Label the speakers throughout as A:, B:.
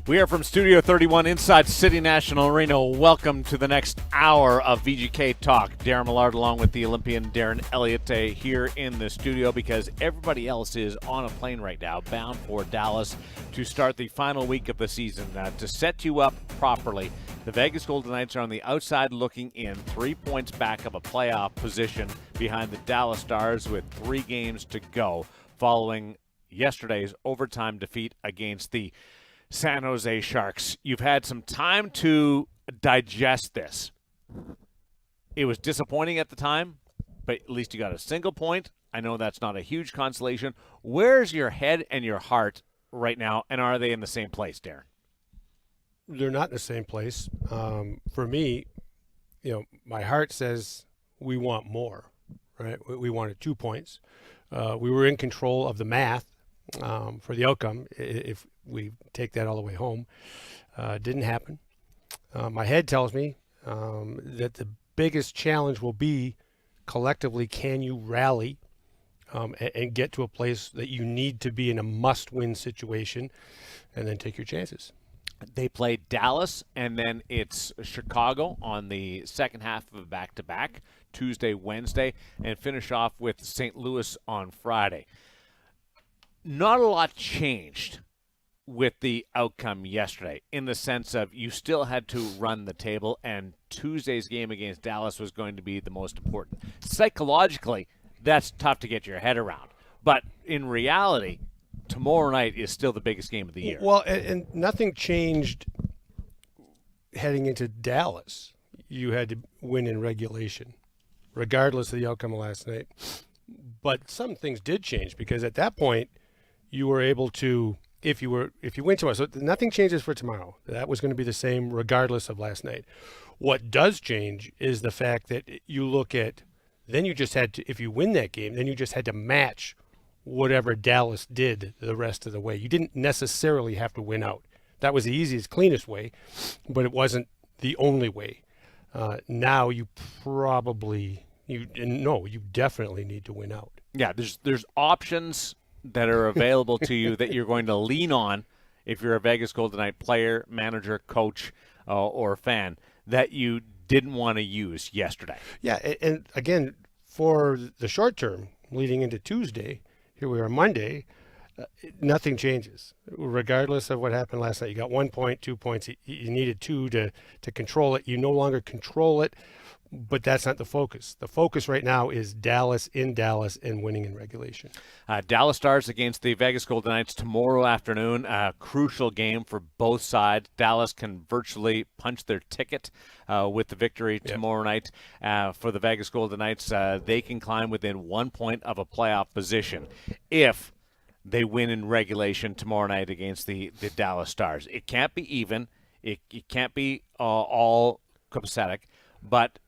A: We are from Studio 31 inside City National Arena. Welcome to the next hour of VGK Talk. Daren Millard along with the Olympian Darren Eliot here in the studio because everybody else is on a plane right now bound for Dallas to start the final week of the season. To set you up properly, the Vegas Golden Knights are on the outside looking in, 3 points back of a playoff position behind the Dallas Stars with 3 games to go following yesterday's overtime defeat against the San Jose Sharks. You've had some time to digest this. It was disappointing at the time, but at least you got a single point. I know that's not a huge consolation. Where's your head and your heart right now, and are they in the same place, Darren?
B: They're not in the same place. For me, my heart says we want more, right? We wanted 2 points. We were in control of the math for the outcome if we take that all the way home. Didn't happen. My head tells me that the biggest challenge will be collectively, can you rally and get to a place that you need to be in a must-win situation and then take your chances.
A: They play Dallas, and then it's Chicago on the second half of a back-to-back, Tuesday, Wednesday, and finish off with St. Louis on Friday. Not a lot changed with the outcome yesterday in the sense of you still had to run the table, and Tuesday's game against Dallas was going to be the most important. Psychologically, that's tough to get your head around. But in reality, tomorrow night is still the biggest game of the year.
B: Well, and nothing changed heading into Dallas. You had to win in regulation, regardless of the outcome of last night. But some things did change because at that point, you were able to, if you went to us, so nothing changes for tomorrow. That was going to be the same regardless of last night. What does change is the fact that you look at, then you just had to, if you win that game, then you just had to match whatever Dallas did the rest of the way. You didn't necessarily have to win out. That was the easiest, cleanest way, but it wasn't the only way. Now you you definitely need to win out.
A: Yeah, there's options that are available to you that you're going to lean on if you're a Vegas Golden Knight player, manager, coach, or fan that you didn't want to use yesterday.
B: Yeah, and again, for the short term, leading into Tuesday, here we are Monday, nothing changes. Regardless of what happened last night, you got 1 point, 2 points. You needed 2 to control it. You no longer control it, but that's not the focus. The focus right now is Dallas in Dallas and winning in regulation.
A: Dallas Stars against the Vegas Golden Knights tomorrow afternoon. A crucial game for both sides. Dallas can virtually punch their ticket with the victory tomorrow night. For the Vegas Golden Knights, they can climb within 1 point of a playoff position if they win in regulation tomorrow night against the Dallas Stars. It can't be even. It can't be all copacetic, but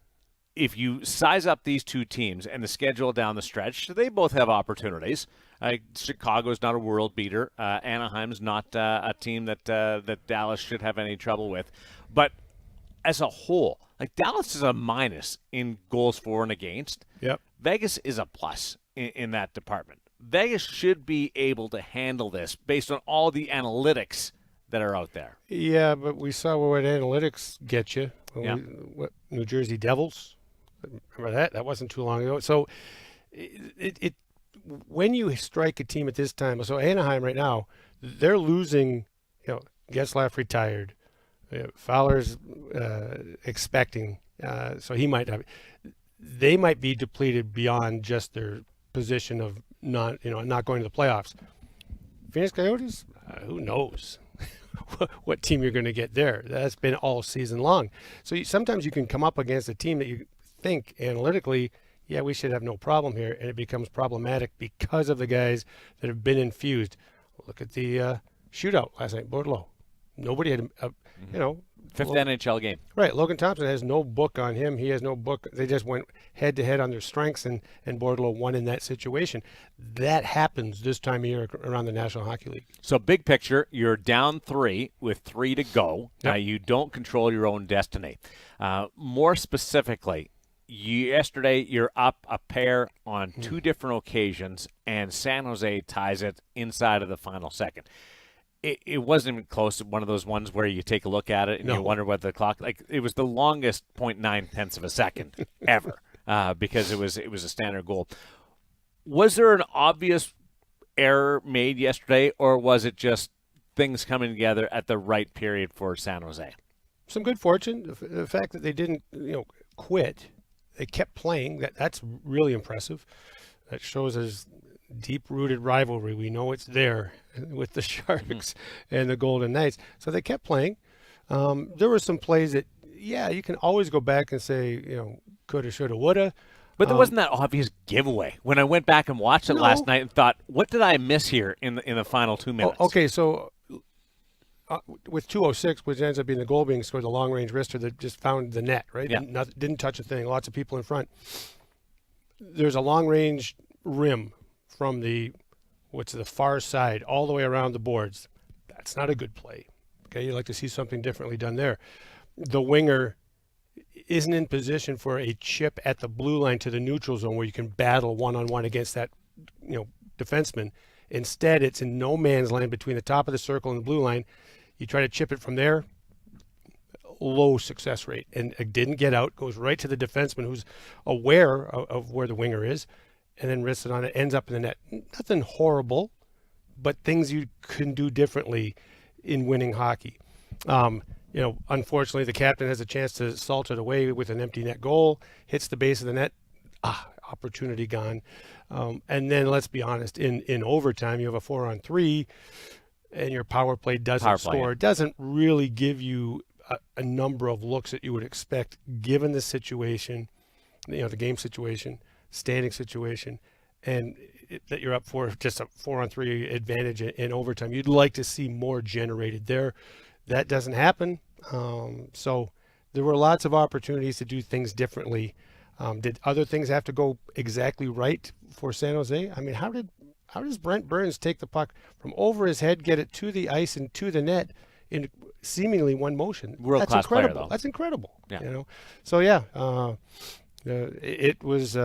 A: if you size up these two teams and the schedule down the stretch, they both have opportunities. Chicago's not a world beater. Anaheim's not a team that Dallas should have any trouble with. But as a whole, Dallas is a minus in goals for and against.
B: Yep.
A: Vegas is a plus in that department. Vegas should be able to handle this based on all the analytics that are out there.
B: Yeah, but we saw what analytics get you.
A: Yeah.
B: New Jersey Devils. Remember that? That wasn't too long ago. So it when you strike a team at this time, so Anaheim right now, they're losing, Getzlaf retired. Fowler's expecting, so he might have. They might be depleted beyond just their position of not going to the playoffs. Phoenix Coyotes, who knows what team you're going to get there? That's been all season long. So sometimes you can come up against a team that you think analytically, yeah, we should have no problem here, and it becomes problematic because of the guys that have been infused. Look at the shootout last night, Bordelot. Nobody had,
A: Fifth NHL game.
B: Right. Logan Thompson has no book on him. He has no book. They just went head-to-head on their strengths, and Bordelot won in that situation. That happens this time of year around the National Hockey League.
A: So big picture, you're down 3 with 3 to go.
B: Yep.
A: You don't control your own destiny. More specifically, yesterday you're up a pair on 2 different occasions, and San Jose ties it inside of the final second. it wasn't even close. One of those ones where you take a look at it and you wonder what the clock, like it was the longest 0.9 of a second ever because it was a standard goal. Was there an obvious error made yesterday, or was it just things coming together at the right period for San Jose?
B: Some good fortune. The fact that they didn't, quit, they kept playing. That's really impressive. That shows us deep-rooted rivalry. We know it's there with the Sharks and the Golden Knights. So they kept playing. There were some plays that, you can always go back and say, coulda, shoulda, woulda.
A: But there wasn't that obvious giveaway. When I went back and watched it last night and thought, what did I miss here in the final 2 minutes?
B: Okay, so with 2:06, which ends up being the goal being scored, the long-range wrister that just found the net, right?
A: Yeah.
B: Didn't touch a thing. Lots of people in front. There's a long-range rim from the far side all the way around the boards. That's not a good play. Okay, you'd like to see something differently done there. The winger isn't in position for a chip at the blue line to the neutral zone where you can battle one-on-one against that, defenseman. Instead, it's in no man's land between the top of the circle and the blue line. You try to chip it from there, low success rate, and it didn't get out. Goes right to the defenseman who's aware of where the winger is, and then risks it on it. Ends up in the net. Nothing horrible, but things you can do differently in winning hockey. Unfortunately, the captain has a chance to salt it away with an empty net goal, hits the base of the net. Opportunity gone. And then let's be honest, in overtime, you have a 4-on-3 and your power play doesn't score. It doesn't really give you a number of looks that you would expect given the situation, the game situation, standing situation, and that you're up for just a 4-on-3 advantage in overtime. You'd like to see more generated there. That doesn't happen. So there were lots of opportunities to do things differently. Did other things have to go exactly right for San Jose? I mean, how does Brent Burns take the puck from over his head, get it to the ice and to the net in seemingly one motion?
A: World-class player, though.
B: That's incredible.
A: Yeah.
B: So it was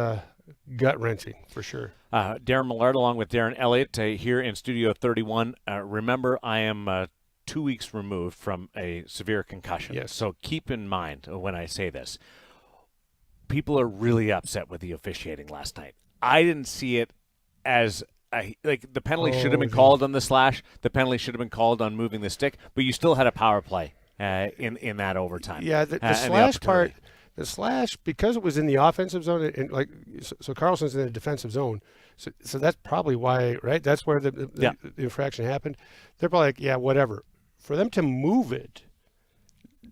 B: gut-wrenching for sure.
A: Daren Millard along with Darren Eliot here in Studio 31. Remember, I am 2 weeks removed from a severe concussion.
B: Yes.
A: So keep in mind when I say this. People are really upset with the officiating last night. I didn't see it as the penalty should have been called on the slash. The penalty should have been called on moving the stick, but you still had a power play in that overtime.
B: Yeah, the slash part, because it was in the offensive zone, and so Carlson's in the defensive zone. So that's probably why, right? That's where the infraction happened. They're probably like, yeah, whatever. For them to move it,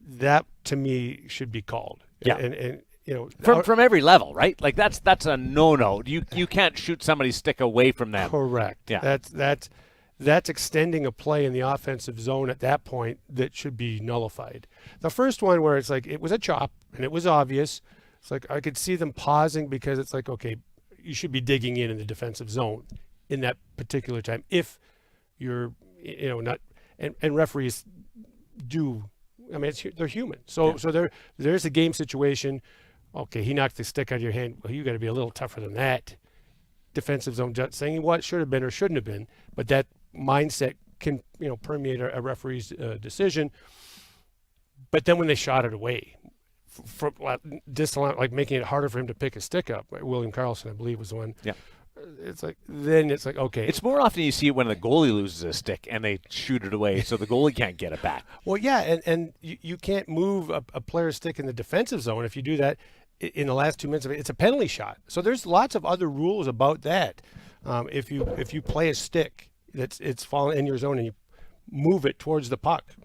B: that to me should be called.
A: Yeah.
B: And
A: from every level, right? Like that's a no-no. You can't shoot somebody's stick away from them.
B: Correct.
A: Yeah.
B: That's extending a play in the offensive zone at that point that should be nullified. The first one where it's like it was a chop and it was obvious. It's like I could see them pausing because it's like, okay, you should be digging in the defensive zone in that particular time if you're not and referees do. I mean, they're human. So there's a game situation. Okay, he knocked the stick out of your hand. Well, you got to be a little tougher than that. Defensive zone judge saying what should have been or shouldn't have been, but that mindset can permeate a referee's decision. But then when they shot it away, from disallowing, like making it harder for him to pick his stick up, William Karlsson, I believe, was the one.
A: Yeah.
B: It's like okay.
A: It's more often you see it when the goalie loses a stick and they shoot it away, so the goalie can't get it back.
B: Well, yeah, and you can't move a player's stick in the defensive zone. If you do that in the last 2 minutes of it, it's a penalty shot. So there's lots of other rules about that. If you play a stick it's falling in your zone and you move it towards the puck,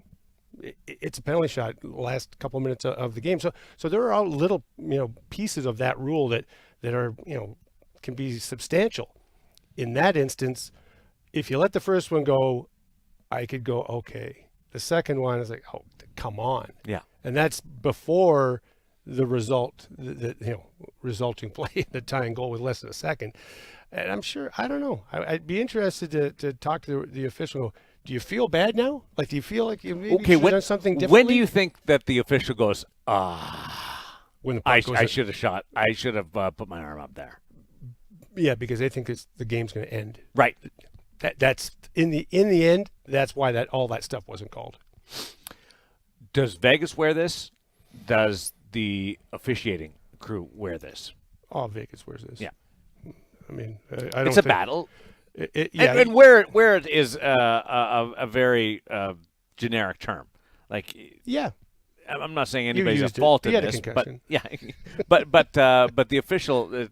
B: it's a penalty shot. The last couple minutes of the game. So there are all little pieces of that rule that are can be substantial. In that instance, if you let the first one go, I could go, okay. The second one is like, oh, come on.
A: Yeah.
B: And that's before the result, the resulting play in the tying goal with less than a second. And I'm sure, I don't know. I'd be interested to talk to the official. Do you feel bad now? Like, do you feel like you maybe should have done something differently?
A: When do you think that the official goes,
B: when the puck goes
A: I should have shot. I should have put my arm up there.
B: Yeah, because they think the game's going to end.
A: Right.
B: that's in the end. That's why all that stuff wasn't called.
A: Does Vegas wear this? Does the officiating crew wear this?
B: Oh, Vegas wears this.
A: Yeah.
B: I mean, I don't.
A: It's a battle.
B: Yeah,
A: and where it is a very generic term. Like,
B: yeah.
A: I'm not saying anybody's at
B: used it.
A: fault in
B: He had a
A: this, but
B: concussion.
A: yeah, but the official,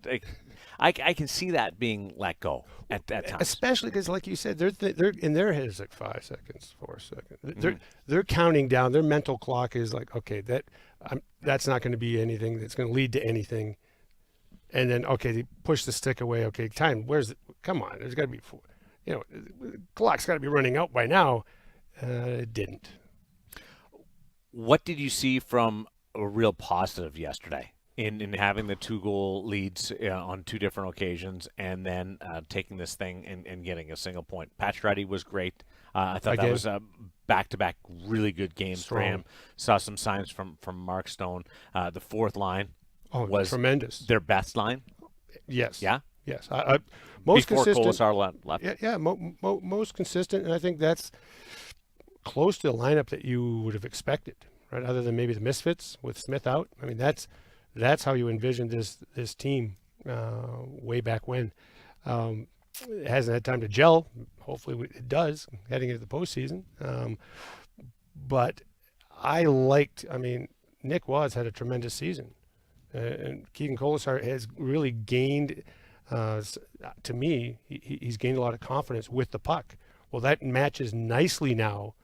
A: I can see that being let go at times.
B: Especially because, like you said, they're in their head is like 5 seconds, 4 seconds. They're counting down. Their mental clock is like, okay, that's not going to be anything that's going to lead to anything. And then, okay, they push the stick away. Okay, time. Come on, there's got to be, clock's got to be running out by now. It didn't.
A: What did you see from a real positive yesterday in having the 2-goal leads on 2 different occasions and then taking this thing and getting a single point? Pacioretty was great. I thought that was back-to-back really good games for him. Saw some signs from Mark Stone. The fourth line was
B: tremendous.
A: Their best line.
B: Yes.
A: Yeah?
B: Yes. Most
A: before
B: consistent.
A: Colasar left.
B: Yeah, most consistent, and I think that's close to the lineup that you would have expected, right? Other than maybe the misfits with Smith out. I mean, that's how you envisioned this team way back when. It hasn't had time to gel. Hopefully it does heading into the postseason. But I mean, Nick Wa's had a tremendous season. And Keegan Colasar has really gained, to me, he's gained a lot of confidence with the puck. Well, that matches nicely now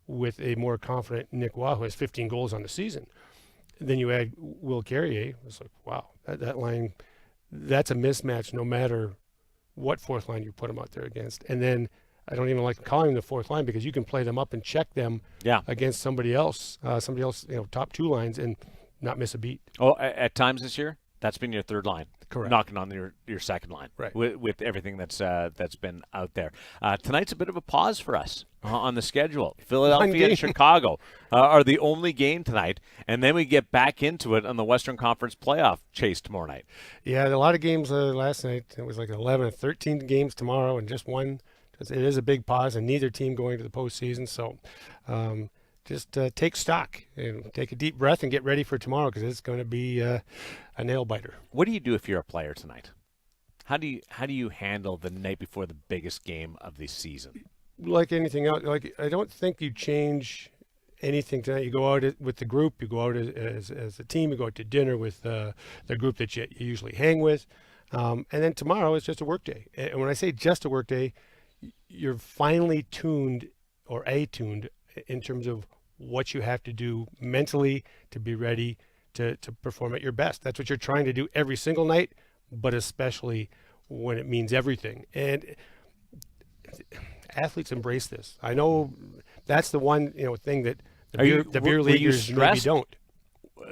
B: with a more confident Nick Waugh, who has 15 goals on the season. Then you add Will Carrier. It's like, wow, that line, that's a mismatch no matter what fourth line you put him out there against. And then I don't even like calling them the fourth line because you can play them up and check them against somebody else, top 2 lines and not miss a beat.
A: Oh, at times this year, that's been your third line.
B: Correct.
A: Knocking on your second line,
B: right?
A: With everything that's been out there. Tonight's a bit of a pause for us on the schedule. Philadelphia and Chicago are the only game tonight, and then we get back into it on the Western Conference playoff chase tomorrow night. Yeah,
B: a lot of games last night. It was like 11 or 13 games tomorrow, and just one. It is a big pause, and neither team going to the postseason. So. Just take stock and take a deep breath and get ready for tomorrow because it's going to be a nail biter.
A: What do you do if you're a player tonight? How do you handle the night before the biggest game of the season?
B: Like anything else, I don't think you change anything tonight. You go out with the group. You go out as a team. You go out to dinner with the group that you usually hang with, and then tomorrow is just a work day. And when I say just a work day, you're finely tuned or attuned in terms of what you have to do mentally to be ready to perform at your best. That's what you're trying to do every single night, but especially when it means everything. And athletes embrace this. I know that's the one thing that the beer leaguers maybe don't.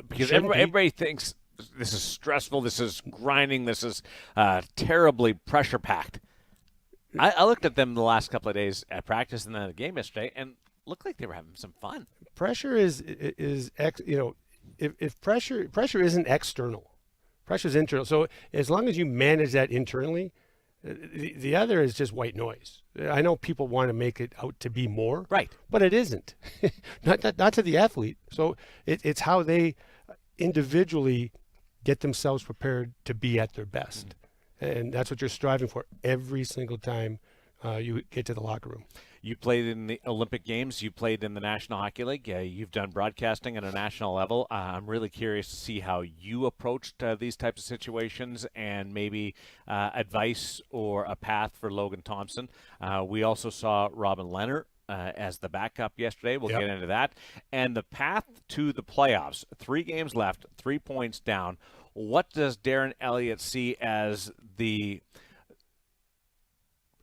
A: Because everybody thinks this is stressful, this is grinding, this is terribly pressure-packed. I looked at them the last couple of days at practice and then at the game yesterday, and looked like they were having some fun.
B: Pressure is if pressure isn't external, pressure is internal. So as long as you manage that internally, the other is just white noise. I know people want to make it out to be more,
A: right?
B: But it isn't. not to the athlete. So it's how they individually get themselves prepared to be at their best, and that's what you're striving for every single time you get to the locker room.
A: You played in the Olympic Games. You played in the National Hockey League. You've done broadcasting at a national level. I'm really curious to see how you approached these types of situations and maybe advice or a path for Logan Thompson. We also saw Robin Leonard as the backup yesterday. We'll get into that. And the path to the playoffs. 3 games left, 3 points down. What does Daren Eliot see as the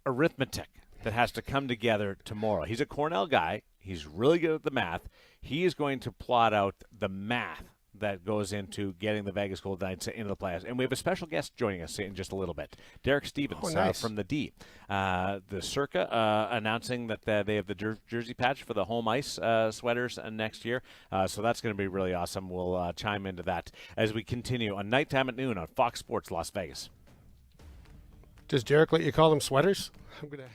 A: arithmetic that has to come together tomorrow? He's a Cornell guy. He's really good at the math. He is going to plot out the math that goes into getting the Vegas Golden Knights into the playoffs. And we have a special guest joining us in just a little bit, Derek Stevens from the D. The Circa announcing that they have the jersey patch for the home ice sweaters next year. So that's going to be really awesome. We'll chime into that as we continue on Nighttime at Noon on Fox Sports Las Vegas.
B: Does Derek let you call them sweaters? I'm going to...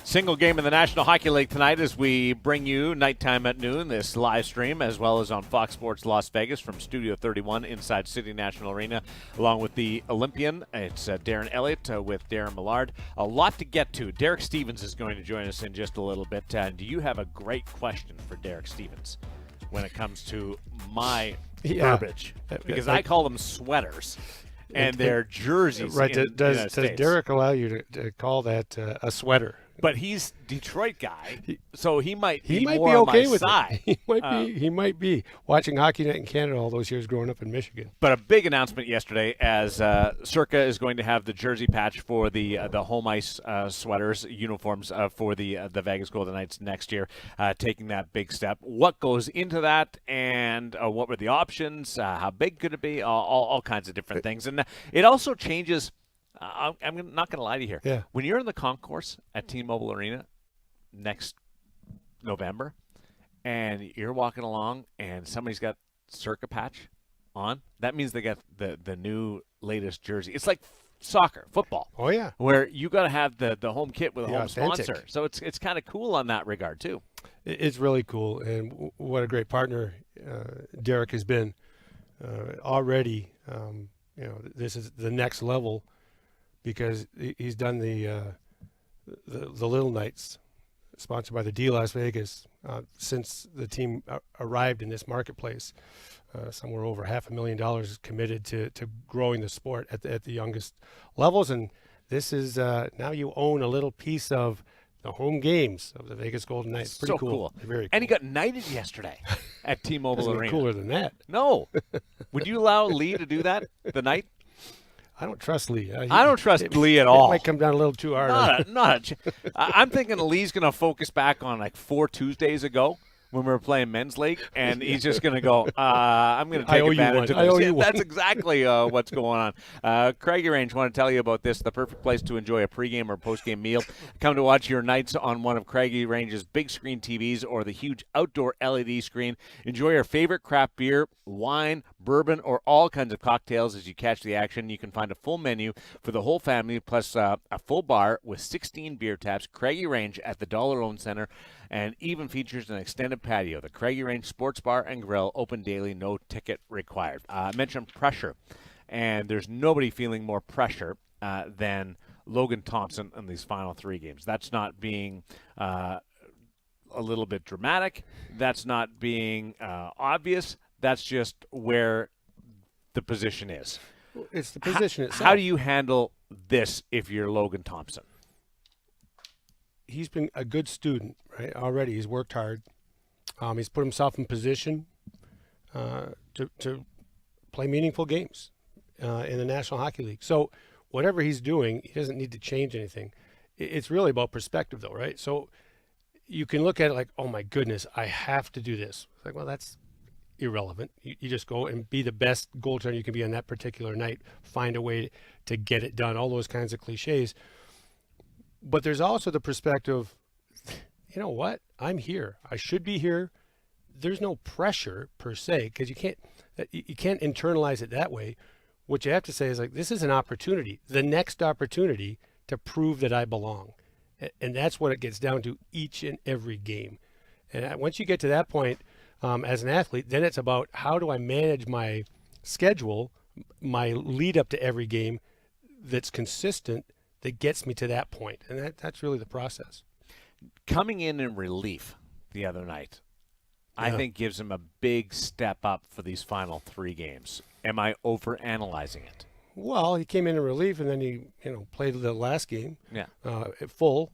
A: Single game in the National Hockey League tonight as we bring you nighttime at noon, this live stream, as well as on Fox Sports Las Vegas from Studio 31 inside City National Arena, along with the Olympian. It's Darren Eliot with Daren Millard. A lot to get to. Derek Stevens is going to join us in just a little bit. Do you have a great question for Derek Stevens when it comes to my verbiage? Because I call them sweaters. And their jerseys.
B: Right.
A: In
B: does Derek allow you to call that a sweater?
A: But he's Detroit guy, so he might be
B: okay
A: on my
B: with
A: side.
B: It. He might be watching Hockey Night in Canada all those years growing up in Michigan.
A: But a big announcement yesterday as Circa is going to have the jersey patch for the home ice sweaters, uniforms for the Vegas Golden Knights next year, taking that big step. What goes into that, and what were the options? How big could it be? All kinds of different things. And it also changes. I'm not going to lie to you here.
B: Yeah.
A: When you're in the concourse at T-Mobile Arena next November, and you're walking along, and somebody's got Circa patch on, that means they got the new latest jersey. It's like soccer, football.
B: Oh yeah.
A: Where you got to have the home kit with a home
B: authentic
A: sponsor. So it's kind of cool on that regard too.
B: It's really cool, and what a great partner Derek has been already. This is the next level. Because he's done the Little Knights, sponsored by the D Las Vegas, since the team arrived in this marketplace. Somewhere over $500,000 is committed to growing the sport at the youngest levels, and this is now you own a little piece of the home games of the Vegas Golden Knights. Pretty
A: so
B: cool. Very cool.
A: And he got knighted yesterday at T-Mobile Arena.
B: Cooler than that.
A: No. Would you allow Lee to do that the night?
B: I don't trust Lee.
A: I don't trust Lee at all.
B: It might come down a little too hard.
A: I'm thinking Lee's going to focus back on like 4 Tuesdays ago when we were playing men's league, and he's just going to go, I'm going to take advantage of this. That's exactly what's going on. Craigie Range, want to tell you about this, the perfect place to enjoy a pregame or postgame meal. Come to watch your Knights on one of Craigie Range's big screen TVs or the huge outdoor LED screen. Enjoy your favorite craft beer, wine, bourbon, or all kinds of cocktails as you catch the action. You can find a full menu for the whole family, plus a full bar with 16 beer taps. Craigie Range at the Dollar Loan Center, and even features an extended patio. The Craigie Range Sports Bar and Grill, open daily, no ticket required. I mentioned pressure, and there's nobody feeling more pressure than Logan Thompson in these final 3 games. That's not being a little bit dramatic. That's not being obvious. That's just where the position is.
B: It's the position itself.
A: How do you handle this if you're Logan Thompson?
B: He's been a good student, right? Already, he's worked hard. He's put himself in position to play meaningful games in the National Hockey League. So whatever he's doing, he doesn't need to change anything. It's really about perspective, though, right? So you can look at it like, oh my goodness, I have to do this. It's like, well, that's irrelevant. You just go and be the best goaltender you can be on that particular night. Find a way to get it done. All those kinds of cliches. But there's also the perspective, you know what? I'm here. I should be here. There's no pressure per se, because you can't internalize it that way. What you have to say is like, this is an opportunity, the next opportunity to prove that I belong. And that's what it gets down to each and every game. And once you get to that point as an athlete, then it's about how do I manage my schedule, my lead up to every game that's consistent, that gets me to that point. And that's really the process.
A: Coming in relief the other night, I think gives him a big step up for these final 3 games. Am I overanalyzing it?
B: Well, he came in relief, and then he, played the last game.
A: Yeah.
B: At full.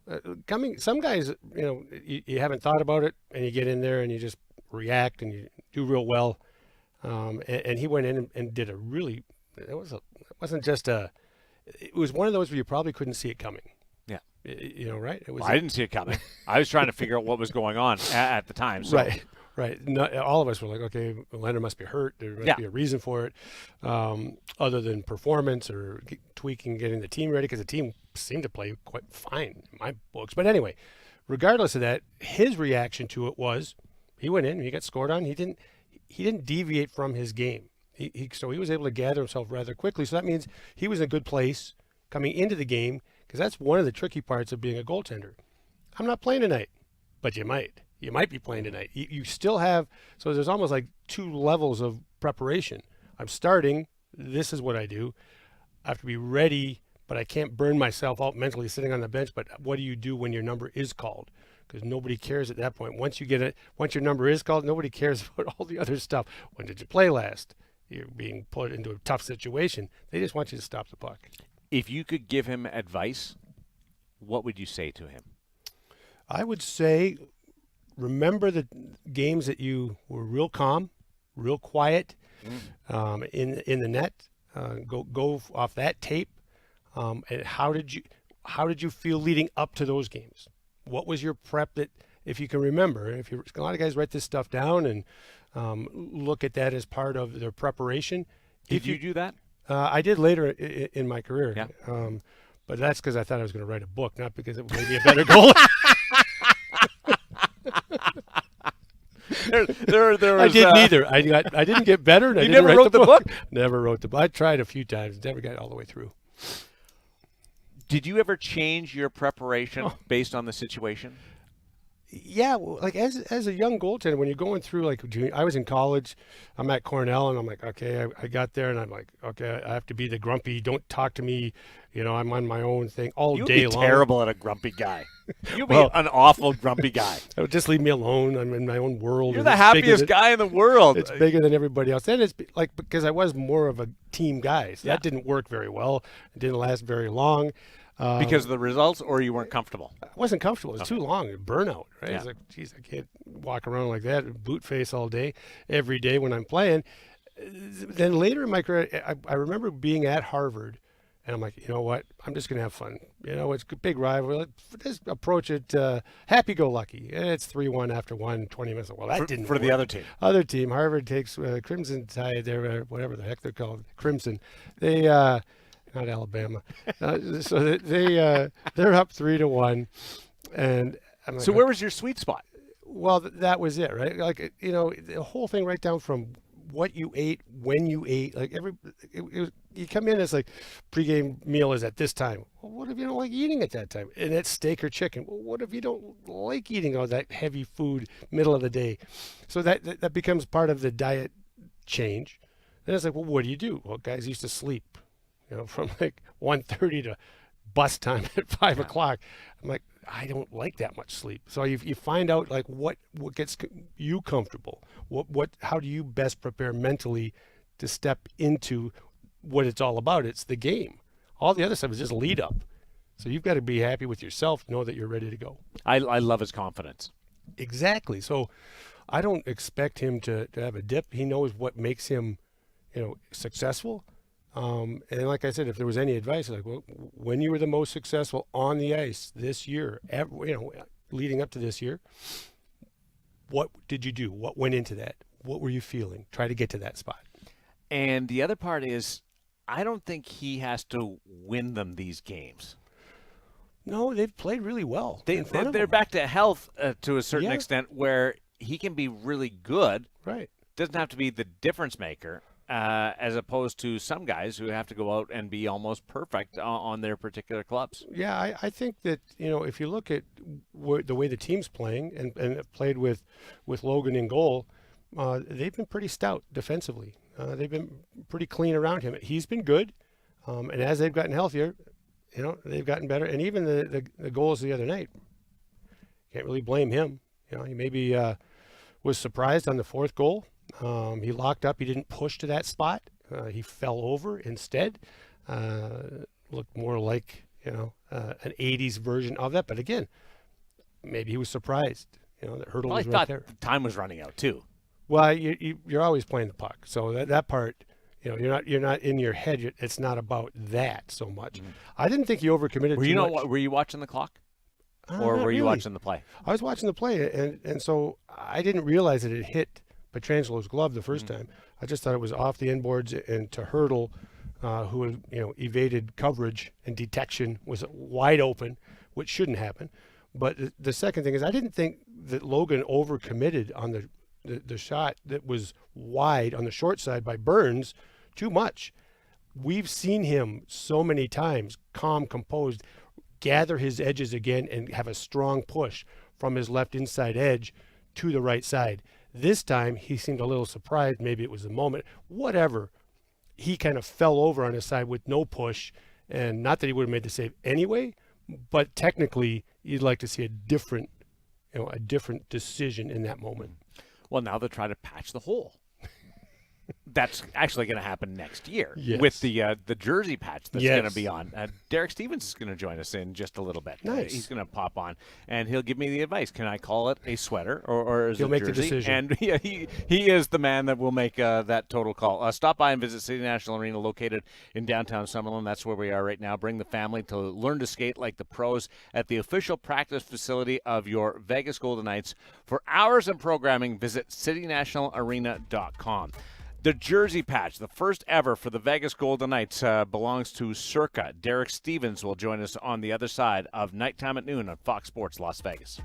B: Some guys, you haven't thought about it, and you get in there and you just react and you do real well. And he went in and did a really. It was one of those where you probably couldn't see it coming.
A: Yeah.
B: Right?
A: I didn't see it coming. I was trying to figure out what was going on at the time. So.
B: Right. All of us were like, okay, Leonard must be hurt. There must be a reason for it, other than performance or tweaking, getting the team ready, because the team seemed to play quite fine in my books. But anyway, regardless of that, his reaction to it was he went in, he got scored on. He didn't deviate from his game. So he was able to gather himself rather quickly. So that means he was in a good place coming into the game, because that's one of the tricky parts of being a goaltender. I'm not playing tonight, but you might. You might be playing tonight. You still have, so there's almost like two levels of preparation. I'm starting. This is what I do. I have to be ready, but I can't burn myself out mentally sitting on the bench. But what do you do when your number is called? Because nobody cares at that point. Once your number is called, nobody cares about all the other stuff. When did you play last? You're being put into a tough situation. They just want you to stop the puck.
A: If you could give him advice, what would you say to him?
B: I would say, remember the games that you were real calm, real quiet in the net. Go off that tape. And how did you feel leading up to those games? What was your prep? That, if you can remember, a lot of guys write this stuff down and look at that as part of their preparation.
A: Did you do that?
B: I did later in my career.
A: Yeah.
B: But that's because I thought I was going to write a book, not because it made me a better goalie.
A: There was,
B: I didn't either. I didn't get better. And I didn't
A: never
B: write
A: wrote the book?
B: Never wrote the book. I tried a few times. Never got all the way through.
A: Did you ever change your preparation based on the situation?
B: Yeah, well, like as a young goaltender, when you're going through, like, I was in college, I'm at Cornell, and I'm like, okay, I got there, and I'm like, okay, I have to be the grumpy, don't talk to me, I'm on my own thing all day long.
A: You'd be terrible at a grumpy guy. You'd be an awful grumpy guy.
B: Just leave me alone. I'm in my own world.
A: You're the happiest guy in the world.
B: It's bigger than everybody else. And it's like, because I was more of a team guy, so that didn't work very well. It didn't last very long.
A: Because of the results, or you weren't comfortable?
B: I wasn't comfortable. It was too long. Burnout, right?
A: Yeah.
B: It's like, geez, I can't walk around like that, boot face all day, every day when I'm playing. Then later in my career, I remember being at Harvard, and I'm like, you know what? I'm just going to have fun. It's a big rival. Let's just approach it happy-go-lucky. It's 3-1 after 20 minutes. Well, that didn't
A: for
B: work.
A: The other team.
B: Other team. Harvard takes Crimson Tide, whatever the heck they're called, Crimson. They... not Alabama. So they're up 3-1, and I'm like,
A: so where was your sweet spot?
B: Well, that was it, right? Like, the whole thing, right down from what you ate, when you ate, like you come in, it's like pregame meal is at this time. Well, what if you don't like eating at that time? And it's steak or chicken. Well, what if you don't like eating all that heavy food middle of the day? So that becomes part of the diet change. Then it's like, well, what do you do? Well, guys used to sleep. From like 1:30 to bus time at 5 o'clock. I'm like, I don't like that much sleep. So you find out like what gets you comfortable. How do you best prepare mentally to step into what it's all about? It's the game. All the other stuff is just lead up. So you've got to be happy with yourself, know that you're ready to go.
A: I love his confidence.
B: Exactly. So I don't expect him to have a dip. He knows what makes him, successful. And like I said, if there was any advice, like, well, when you were the most successful on the ice this year, leading up to this year, what did you do? What went into that? What were you feeling? Try to get to that spot.
A: And the other part is, I don't think he has to win them these games.
B: No, they've played really well.
A: They're back to health to a certain extent, where he can be really good.
B: Right.
A: Doesn't have to be the difference maker. As opposed to some guys who have to go out and be almost perfect on their particular clubs.
B: Yeah, I think that, if you look at the way the team's playing and played with Logan in goal, they've been pretty stout defensively. They've been pretty clean around him. He's been good, and as they've gotten healthier, they've gotten better. And even the goals the other night, can't really blame him. He maybe was surprised on the fourth goal. He locked up. He didn't push to that spot. He fell over instead. Looked more like, an 80s version of that. But again, maybe he was surprised. The hurdle was right there.
A: Time was running out too.
B: Well, you're always playing the puck. So that part, you're not in your head. It's not about that so much. Mm-hmm. I didn't think he overcommitted too much.
A: Were you watching the clock? Or were you watching the play?
B: I was watching the play, and so I didn't realize that it hit Petrangelo's glove the first time. I just thought it was off the inboards, and to Hurdle, who evaded coverage and detection, was wide open, which shouldn't happen. But the second thing is, I didn't think that Logan overcommitted on the shot that was wide on the short side by Burns too much. We've seen him so many times, calm, composed, gather his edges again and have a strong push from his left inside edge to the right side. This time, he seemed a little surprised. Maybe it was a moment. Whatever. He kind of fell over on his side with no push, and not that he would have made the save anyway, but technically, you'd like to see a different decision in that moment.
A: Well, now they're trying to patch the hole. That's actually going to happen next year
B: Yes.
A: with the jersey patch that's
B: Yes.
A: going to be on. Derek Stevens is going to join us in just a little bit.
B: Nice.
A: He's going to pop on, and he'll give me the advice. Can I call it a sweater or is
B: He'll
A: it
B: make
A: jersey?
B: the decision.
A: And he is the man that will make that total call. Stop by and visit City National Arena, located in downtown Summerlin. That's where we are right now. Bring the family to learn to skate like the pros at the official practice facility of your Vegas Golden Knights. For hours of programming, visit citynationalarena.com. The jersey patch, the first ever for the Vegas Golden Knights, belongs to Circa. Derek Stevens will join us on the other side of Nighttime at Noon on Fox Sports Las Vegas.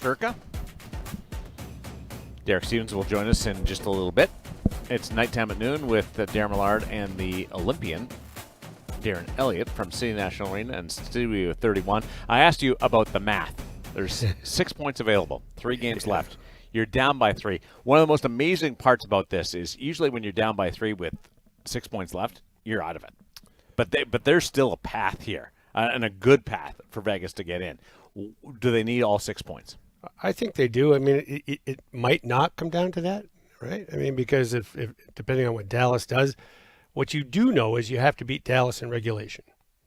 A: Circa. Derek Stevens will join us in just a little bit. It's Nighttime at Noon with Daren Millard and the Olympian, Daren Eliot from City National Arena and Studio 31. I asked you about the math. There's 6 points available, 3 games left. You're down by 3. One of the most amazing parts about this is usually when you're down by 3 with 6 points left, you're out of it. But there's still a path here, and a good path for Vegas to get in. Do they need all 6 points?
B: I think they do. I mean, it might not come down to that, right? I mean, because if depending on what Dallas does, what you do know is you have to beat Dallas in regulation.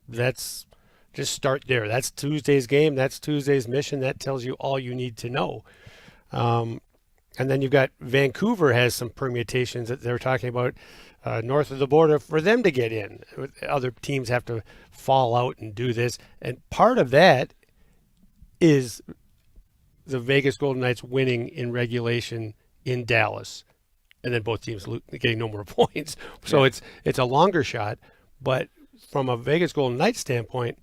B: That's Just start there. That's Tuesday's game. That's Tuesday's mission. That tells you all you need to know. And then you've got Vancouver has some permutations that they're talking about north of the border for them to get in. Other teams have to fall out and do this. And part of that is the Vegas Golden Knights winning in regulation in Dallas, and then both teams getting no more points. So it's a longer shot. But from a Vegas Golden Knights standpoint,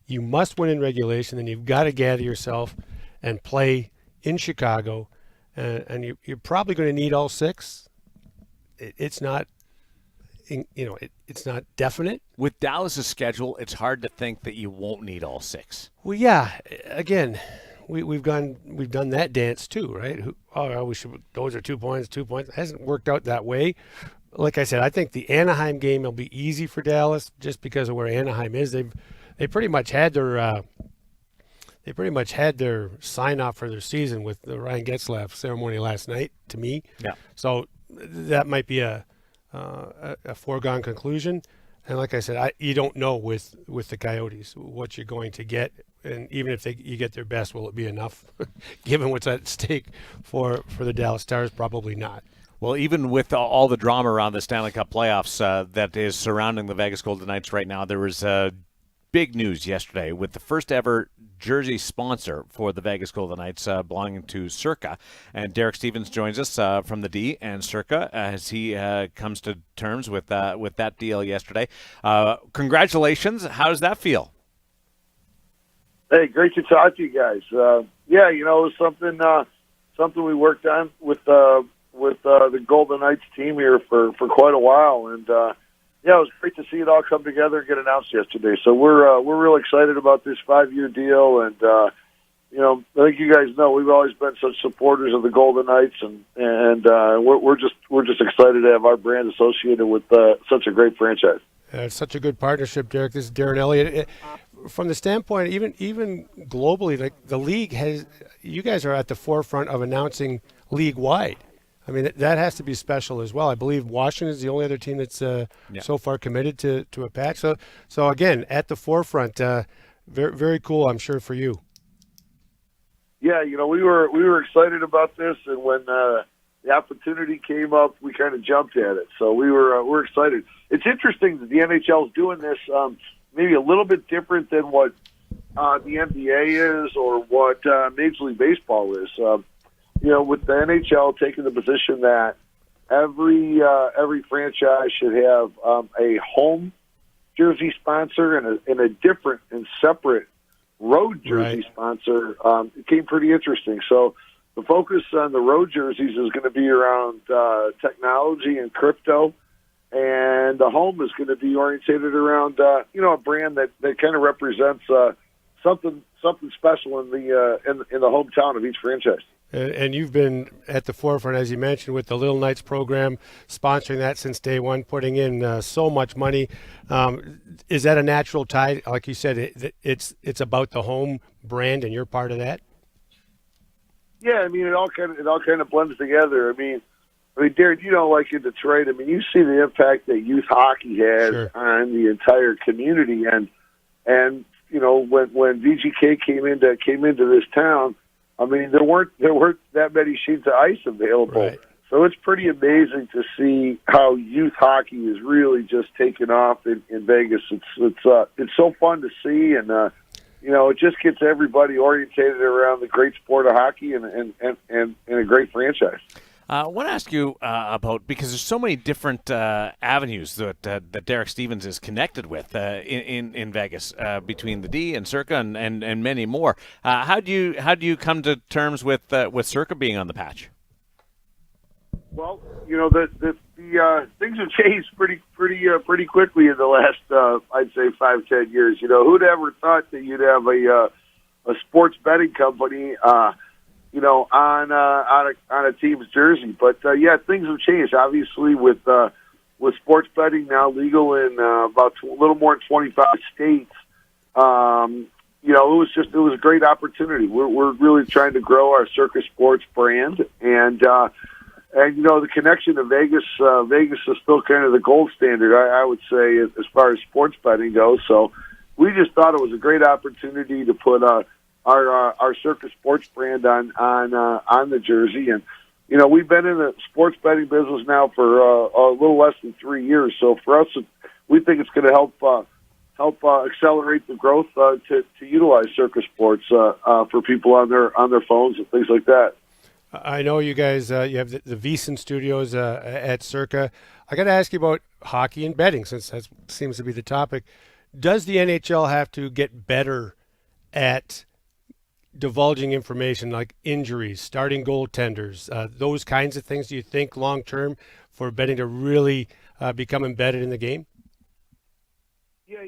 B: you must win in regulation, then you've got to gather yourself and play in Chicago, and you're probably going to need all six. It's not, it's not definite.
A: With Dallas's schedule, it's hard to think that you won't need all six.
B: Well, yeah. Again, we've done that dance too, right? Those are 2 points. 2 points. It hasn't worked out that way. Like I said, I think the Anaheim game will be easy for Dallas just because of where Anaheim is. They pretty much had their sign off for their season with the Ryan Getzlaf ceremony last night. To me,
A: yeah.
B: So that might be a foregone conclusion. And like I said, you don't know with the Coyotes what you're going to get, and even if you get their best, will it be enough? Given what's at stake for the Dallas Stars, probably not.
A: Well, even with all the drama around the Stanley Cup playoffs that is surrounding the Vegas Golden Knights right now, there was big news yesterday with the first ever jersey sponsor for the Vegas Golden Knights belonging to Circa. And Derek Stevens joins us from the D and Circa as he comes to terms with that deal yesterday. Congratulations. How does that feel?
C: Hey, great to talk to you guys. It was something we worked on with the Golden Knights team here for quite a while, and it was great to see it all come together and get announced yesterday. So we're real excited about this 5-year deal, and I think you guys know we've always been such supporters of the Golden Knights, and we're just excited to have our brand associated with such a great franchise.
B: It's such a good partnership, Derek. This is Daren Eliot. From the standpoint, even globally, like the league you guys are at the forefront of announcing league-wide. I mean, that has to be special as well. I believe Washington is the only other team that's so far committed to a patch. So again, at the forefront, very, very cool, I'm sure, for you.
C: Yeah, we were excited about this, and when the opportunity came up, we kind of jumped at it. So we're excited. It's interesting that the NHL is doing this maybe a little bit different than what the NBA is or what Major League Baseball is. With the NHL taking the position that every franchise should have a home jersey sponsor and a different and separate road jersey sponsor, it came pretty interesting. So the focus on the road jerseys is going to be around technology and crypto, and the home is going to be orientated around a brand that kind of represents something special in the hometown of each franchise.
B: And you've been at the forefront, as you mentioned, with the Little Knights program, sponsoring that since day one, putting in so much money. Is that a natural tie? Like you said, it's about the home brand, and you're part of that.
C: Yeah, I mean, it all kind of blends together. I mean, Darren, like in Detroit, I mean, you see the impact that youth hockey has on the entire community, and when VGK came into this town. I mean, there weren't that many sheets of ice available,
B: right.
C: So it's pretty amazing to see how youth hockey is really just taking off in Vegas. It's so fun to see, and it just gets everybody orientated around the great sport of hockey and a great franchise.
A: I want to ask you about, because there's so many different avenues that Derek Stevens is connected with in Vegas between the D and Circa and many more. How do you come to terms with Circa being on the patch?
C: Well, the things have changed pretty quickly in the last I'd say 5-10 years. Who'd ever thought that you'd have a sports betting company on a team's jersey. But things have changed. Obviously, with sports betting now legal in about a little more than 25 states, it was a great opportunity. We're really trying to grow our Circa Sports brand, and the connection to Vegas. Vegas is still kind of the gold standard, I would say, as far as sports betting goes. So, we just thought it was a great opportunity to put our Circa Sports brand on the jersey. And we've been in the sports betting business now for a little less than 3 years. So for us, we think it's going to help accelerate the growth to utilize Circa Sports for people on their phones and things like that.
B: I know you guys. You have the VEASAN studios at Circa. I got to ask you about hockey and betting, since that seems to be the topic. Does the NHL have to get better at divulging information like injuries, starting goaltenders, those kinds of things? Do you think long term for betting to really become embedded in the game?
C: Yeah,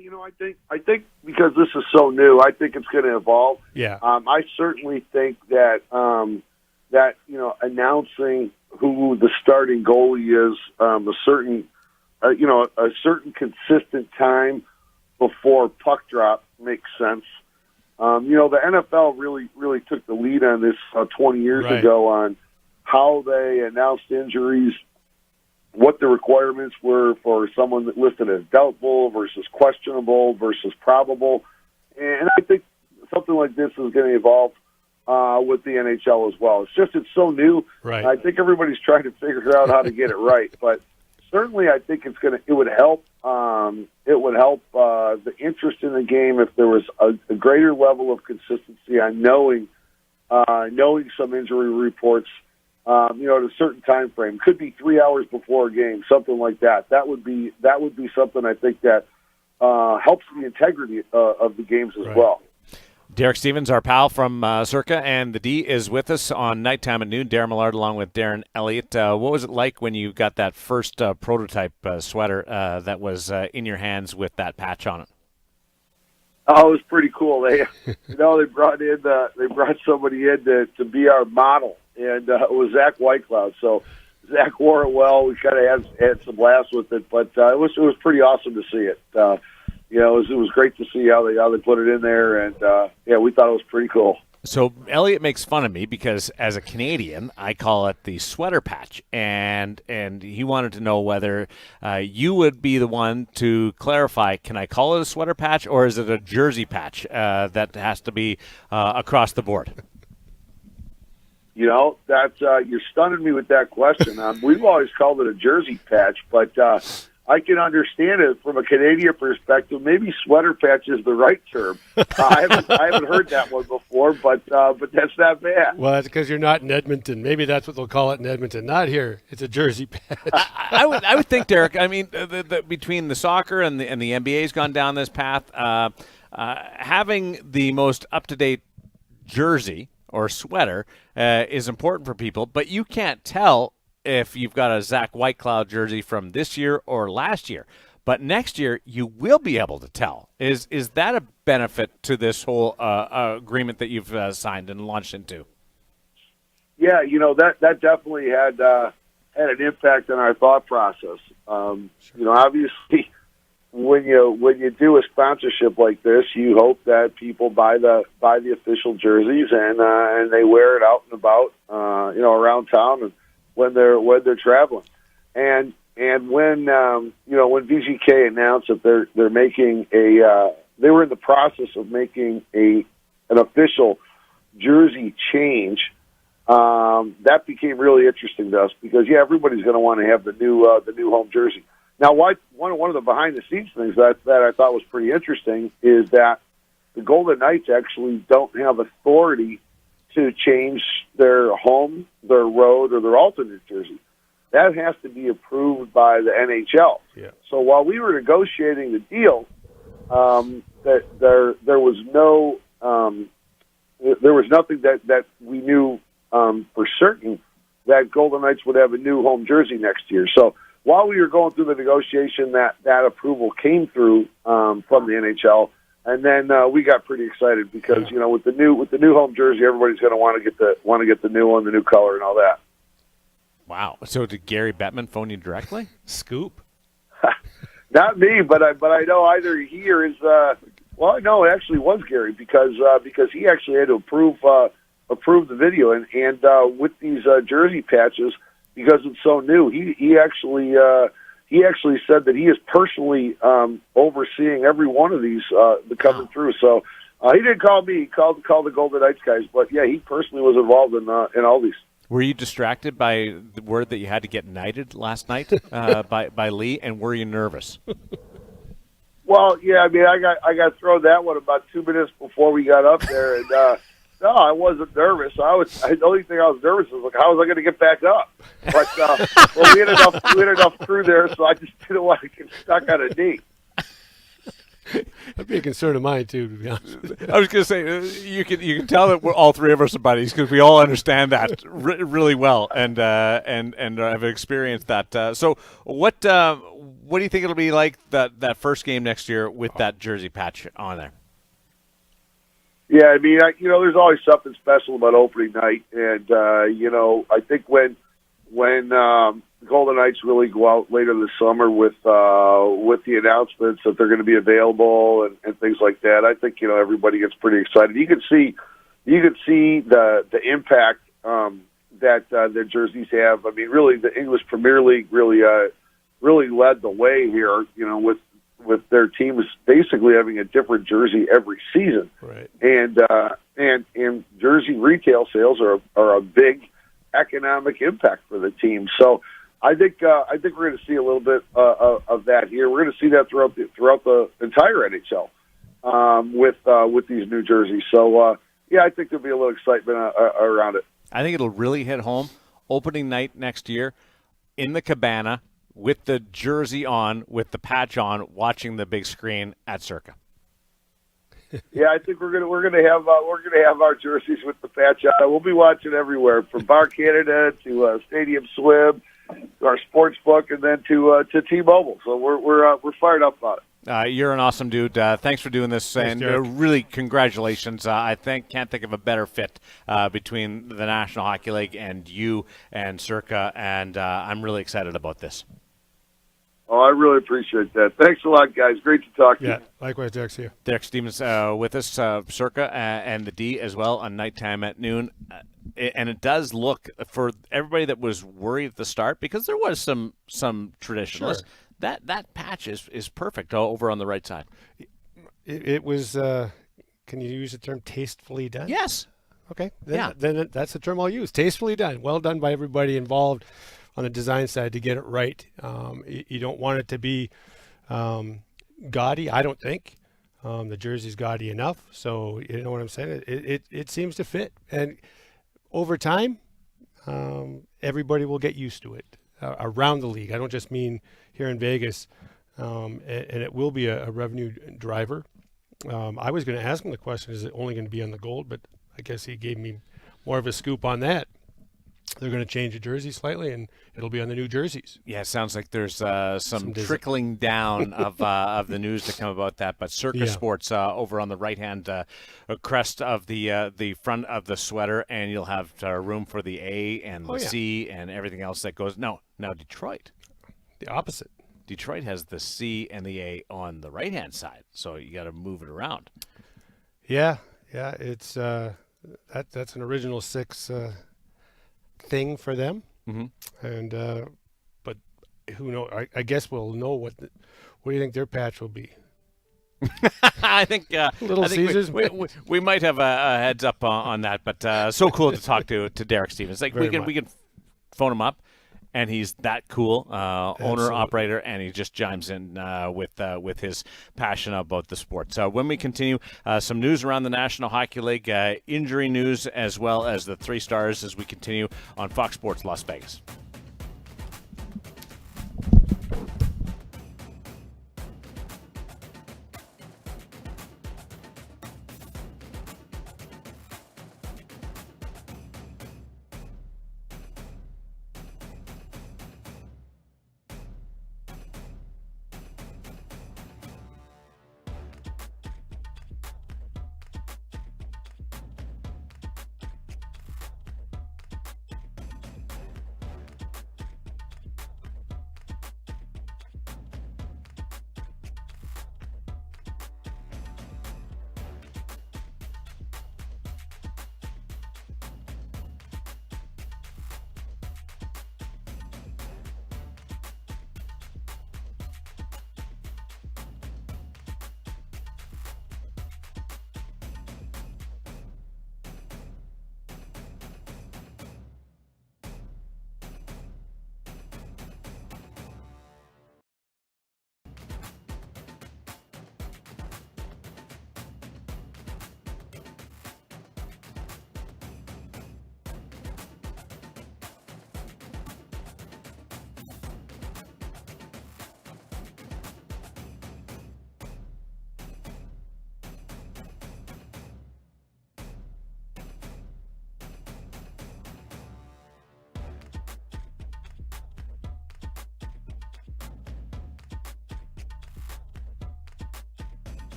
C: I think because this is so new, I think it's going to evolve.
B: Yeah.
C: I certainly think that announcing who the starting goalie is a certain consistent time before puck drop makes sense. The NFL really took the lead on this 20 years ago on how they announced injuries, what the requirements were for someone that listed as doubtful versus questionable versus probable. And I think something like this is going to evolve with the NHL as well. It's so new.
B: Right.
C: I think everybody's trying to figure out how to get it right. But certainly I think it would help. It would help the interest in the game if there was a greater level of consistency on knowing some injury reports. At a certain time frame, could be 3 hours before a game, something like that. That would be something I think that helps the integrity of the games as well.
A: Derek Stevens, our pal from Circa, and the D is with us on Nighttime at Noon. Darren Millard along with Daren Eliot. What was it like when you got that first prototype sweater that was in your hands with that patch on it?
C: Oh, it was pretty cool. They brought somebody in to be our model, and it was Zach Whitecloud. So Zach wore it well. We kind of had some laughs with it, but it was pretty awesome to see it. It was great to see how they put it in there, and we thought it was pretty cool.
A: So Elliot makes fun of me because as a Canadian, I call it the sweater patch, and he wanted to know whether you would be the one to clarify, can I call it a sweater patch or is it a jersey patch that has to be across the board?
C: You're stunning me with that question. We've always called it a jersey patch, but I can understand it from a Canadian perspective. Maybe sweater patch is the right term. I haven't heard that one before, but that's not bad.
B: Well, that's because you're not in Edmonton. Maybe that's what they'll call it in Edmonton. Not here. It's a jersey patch.
A: I would think, Derek. I mean, between the soccer and the NBA's gone down this path, having the most up-to-date jersey or sweater is important for people, but you can't tell if you've got a Zach Whitecloud jersey from this year or last year. But next year, you will be able to tell. Is that a benefit to this whole agreement that you've signed and launched into?
C: Yeah, that definitely had an impact on our thought process. Obviously, when you do a sponsorship like this, you hope that people buy the official jerseys and they wear it out and about, around town and when they're traveling. And when VGK announced that they're making they were in the process of making an official jersey change, that became really interesting to us because everybody's going to want to have the new home jersey. Now, one of the behind the scenes things that I thought was pretty interesting is that the Golden Knights actually don't have authority to change their home, their road, or their alternate jersey. That has to be approved by the NHL.
B: Yeah.
C: So while we were negotiating the deal, that there was nothing that we knew for certain that Golden Knights would have a new home jersey next year. So while we were going through the negotiation, that approval came through from the NHL. And then we got pretty excited because with the new home jersey, everybody's going to want to get the new one, the new color, and all that.
A: Wow! So did Gary Bettman phone you directly?
B: Scoop?
C: Not me, but I know either he or his. No, it actually was Gary because he actually had to approve the video and with these jersey patches because it's so new. He actually he actually said that he is personally overseeing every one of these coming through. So he didn't call me; he called the Golden Knights guys. But yeah, he personally was involved in all these.
A: Were you distracted by the word that you had to get knighted last night by Lee, and were you nervous?
C: Well, yeah, I mean, I got thrown that one about 2 minutes before we got up there, and no, I wasn't nervous. The only thing I was nervous was, like, how was I going to get back up? But well, we had enough crew there, so I just didn't want to get stuck on a knee.
B: That'd be a concern of mine too, to be honest.
A: I was going to say you can tell that we're all three of us are buddies because we all understand that really well and have experienced that. So what do you think it'll be like that first game next year with that jersey patch on there?
C: Yeah, I mean, there's always something special about opening night, and I think when the Golden Knights really go out later this summer with the announcements that they're going to be available and things like that, I think everybody gets pretty excited. You can see the impact that their jerseys have. I mean, really, the English Premier League really led the way here. With their teams basically having a different jersey every season,
B: right?
C: And jersey retail sales are a big economic impact for the team. So I think we're going to see a little bit of that here. We're going to see that throughout the entire NHL with these new jerseys. So yeah, I think there'll be a little excitement around it.
A: I think it'll really hit home opening night next year in the Cabana with the jersey on, with the patch on, watching the big screen at Circa.
C: Yeah, I think we're gonna have our jerseys with the patch on. We'll be watching everywhere, from Bar Canada to Stadium Swim, to our sports book, and then to T-Mobile. So we're fired up about it.
A: You're an awesome dude. Thanks for doing this,
B: Thanks,
A: and really congratulations. I can't think of a better fit between the National Hockey League and you and Circa, and I'm really excited about this.
C: Oh, I really appreciate that. Thanks a lot, guys. Great to talk to you.
B: Yeah, likewise, Derek. See you.
A: Derek Stevens with us, Circa, and the D as well on nighttime at noon. And it does look, for everybody that was worried at the start, because there was some traditionalists,
B: sure,
A: that patch is perfect over on the right side.
B: It was, can you use the term tastefully done?
A: Yes.
B: Okay.
A: Yeah.
B: Then that's the term I'll use. Tastefully done. Well done by everybody involved on the design side to get it right. You don't want it to be gaudy, I don't think. The jersey's gaudy enough, so you know what I'm saying? It seems to fit. And over time, everybody will get used to it around the league. I don't just mean here in Vegas. And it will be a revenue driver. I was going to ask him the question, is it only going to be on the gold? But I guess he gave me more of a scoop on that. They're going to change the jersey slightly, and it'll be on the new jerseys.
A: Yeah, it sounds like there's some trickling down of the news to come about that. But Circa Sports over on the right-hand crest of the front of the sweater, and you'll have room for the A and the C and everything else that goes. No, now Detroit.
B: The opposite.
A: Detroit has the C and the A on the right-hand side, so you got to move it around.
B: Yeah, it's that's an original six thing for them, and but who knows? I guess we'll know what do you think their patch will be?
A: I think
B: Little Caesars.
A: We might have a heads up on that, but so cool to talk to Derek Stevens. Like we can phone him up, and he's that cool, owner operator, and he just chimes in with his passion about the sport. So when we continue, some news around the National Hockey League, injury news, as well as the 3 stars as we continue on Fox Sports Las Vegas.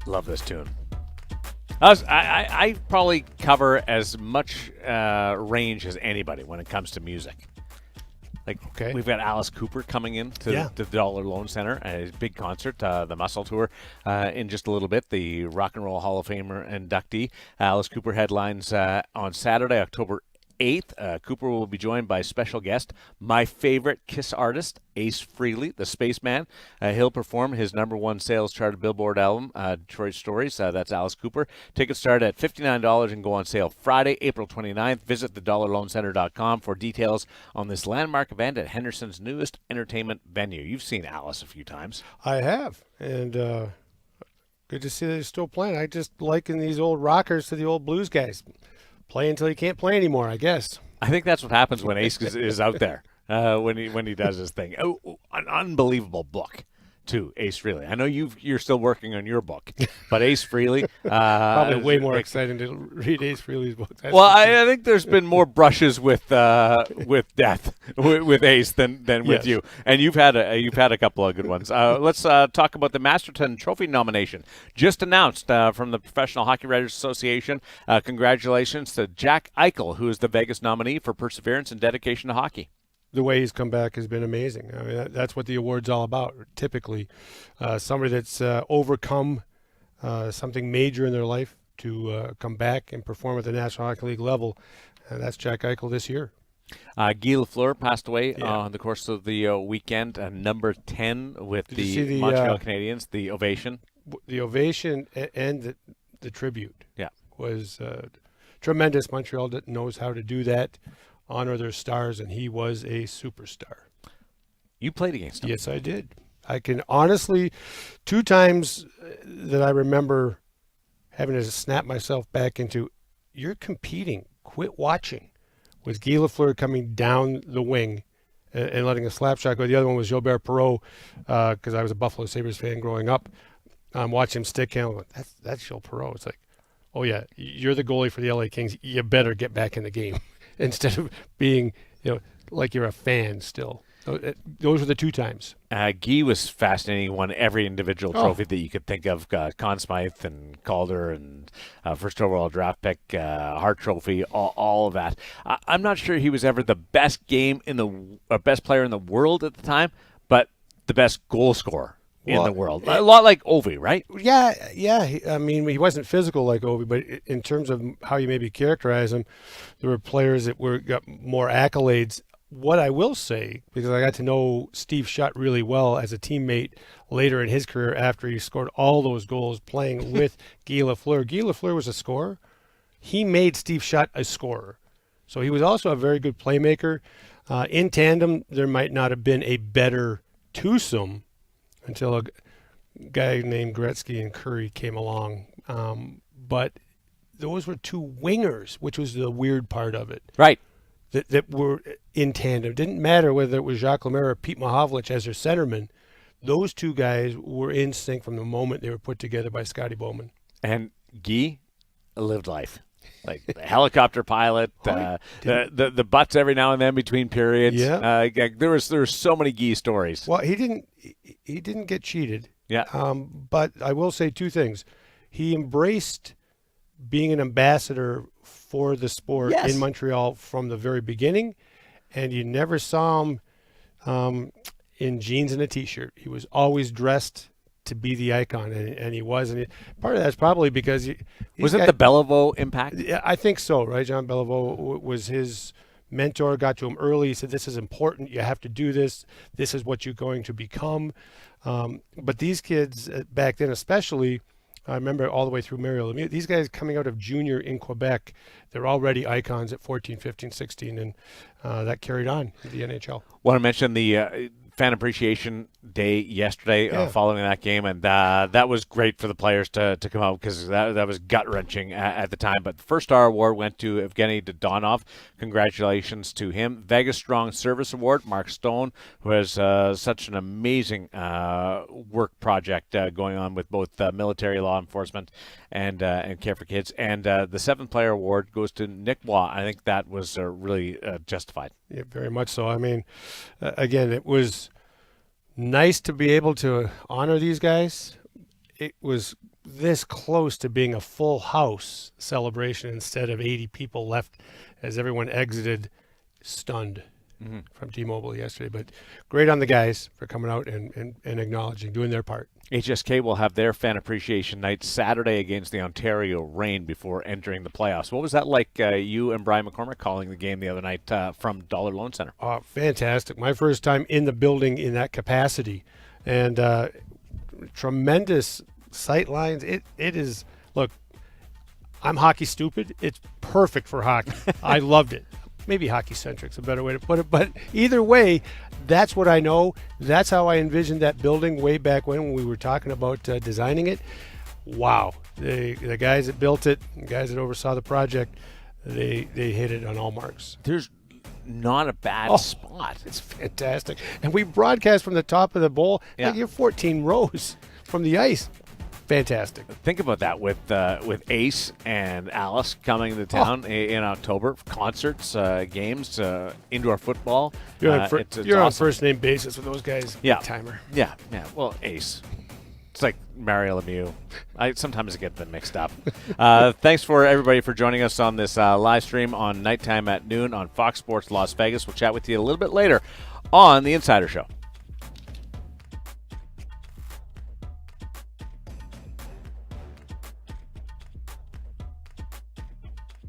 A: Love this tune. I probably cover as much range as anybody when it comes to music. Like,
B: Okay.
A: we've got Alice Cooper coming in to the Dollar Loan Center, a big concert, the Muscle Tour, in just a little bit. The Rock and Roll Hall of Famer inductee. Alice Cooper headlines on Saturday, October 8th. Cooper will be joined by special guest, my favorite Kiss artist, Ace Frehley, the Spaceman. He'll perform his #1 sales charted Billboard album, Detroit Stories. That's Alice Cooper. Tickets start at $59 and go on sale Friday, April 29th. Visit thedollarloancenter.com for details on this landmark event at Henderson's newest entertainment venue. You've seen Alice a few times.
B: I have, and good to see that they're still playing. I just liken these old rockers to the old blues guys. Play until he can't play anymore, I guess.
A: I think that's what happens when Ace is out there, when he does his thing. Oh, an unbelievable book, too, Ace Frehley. I know you're still working on your book, but Ace Frehley...
B: Probably way more exciting to read Ace Frehley's book.
A: Well, I think there's been more brushes with death with Ace than with you, and you've had a couple of good ones. Let's talk about the Masterton Trophy nomination just announced from the Professional Hockey Writers Association. Congratulations to Jack Eichel, who is the Vegas nominee for perseverance and dedication to hockey.
B: The way he's come back has been amazing. I mean, that's what the award's all about. Typically, somebody that's overcome something major in their life to come back and perform at the National Hockey League level. And that's Jack Eichel this year.
A: Guy Lafleur passed away on the course of the weekend, number 10 with the Montreal Canadiens, the ovation.
B: The ovation and the tribute
A: Yeah.
B: was tremendous. Montreal knows how to do that, honor their stars, and he was a superstar.
A: You played against him.
B: Yes, I did. I can honestly, 2 times that I remember having to snap myself back into, you're competing, quit watching, was Guy Lafleur coming down the wing and letting a slap shot go. The other one was Gilbert Perreault, because I was a Buffalo Sabres fan growing up. Watching him stick handle, that's Gilbert Perreault. It's like, oh yeah, you're the goalie for the LA Kings. You better get back in the game instead of being, like you're a fan still. Those were the 2 times.
A: Guy was fascinating. He won every individual trophy that you could think of. Conn Smythe and Calder and first overall draft pick, Hart Trophy, all of that. I'm not sure he was ever the best best player in the world at the time, but the best goal scorer in the world. A lot like Ovi, right?
B: Yeah. I mean, he wasn't physical like Ovi, but in terms of how you maybe characterize him, there were players that got more accolades. What I will say, because I got to know Steve Shutt really well as a teammate later in his career after he scored all those goals playing with Guy Lafleur. Guy Lafleur was a scorer. He made Steve Shutt a scorer. So he was also a very good playmaker. In tandem, there might not have been a better twosome until a guy named Gretzky and Curry came along. But those were 2 wingers, which was the weird part of it.
A: Right.
B: That were in tandem. It didn't matter whether it was Jacques Lemaire or Pete Mahovlich as their centerman. Those 2 guys were in sync from the moment they were put together by Scotty Bowman.
A: And Guy lived life. Like the helicopter pilot, the butts every now and then between periods.
B: Yeah.
A: There was so many Guy stories.
B: Well, he didn't get cheated.
A: Yeah.
B: But I will say 2 things. He embraced being an ambassador for the sport in Montreal from the very beginning, and you never saw him in jeans and a T-shirt. He was always dressed to be the icon, and he was. And part of that's probably because
A: was it the Beliveau impact?
B: Yeah, I think so. Right, John Beliveau was his mentor. Got to him early. He said, "This is important. You have to do this. This is what you're going to become." But these kids back then, especially. I remember all the way through Mario Lemieux. These guys coming out of junior in Quebec, they're already icons at 14, 15, 16, and that carried on in the NHL.
A: Want to mention the Fan Appreciation Day yesterday following that game, and that was great for the players to come out because that was gut-wrenching at the time. But the First Star Award went to Evgeny Dodonov. Congratulations to him. Vegas Strong Service Award, Mark Stone, who has such an amazing work project going on with both military law enforcement and Care for Kids. And the 7th Player Award goes to Nick Waugh. I think that was really justified.
B: Yeah, very much so. I mean, again, it was nice to be able to honor these guys. It was this close to being a full house celebration instead of 80 people left as everyone exited stunned from T-Mobile yesterday. But great on the guys for coming out and acknowledging, doing their part.
A: HSK will have their fan appreciation night Saturday against the Ontario Reign before entering the playoffs. What was that like, you and Brian McCormick calling the game the other night from Dollar Loan Center?
B: Fantastic. My first time in the building in that capacity. And tremendous sight lines. It is, look, I'm hockey stupid. It's perfect for hockey. I loved it. Maybe hockey-centric's a better way to put it. But either way, that's what I know. That's how I envisioned that building way back when we were talking about designing it. Wow. The guys that built it, the guys that oversaw the project, they hit it on all marks.
A: There's not a bad spot.
B: It's fantastic. And we broadcast from the top of the bowl.
A: Yeah.
B: Like you're 14 rows from the ice. Fantastic.
A: Think about that with Ace and Alice coming to town in October. Concerts, games, indoor football.
B: You're on
A: it's
B: on
A: awesome.
B: first name basis with those guys.
A: Yeah.
B: Big timer.
A: Yeah. Well, Ace. It's like Mario Lemieux. I sometimes get them mixed up. Thanks for everybody for joining us on this live stream on nighttime at noon on Fox Sports Las Vegas. We'll chat with you a little bit later on The Insider Show.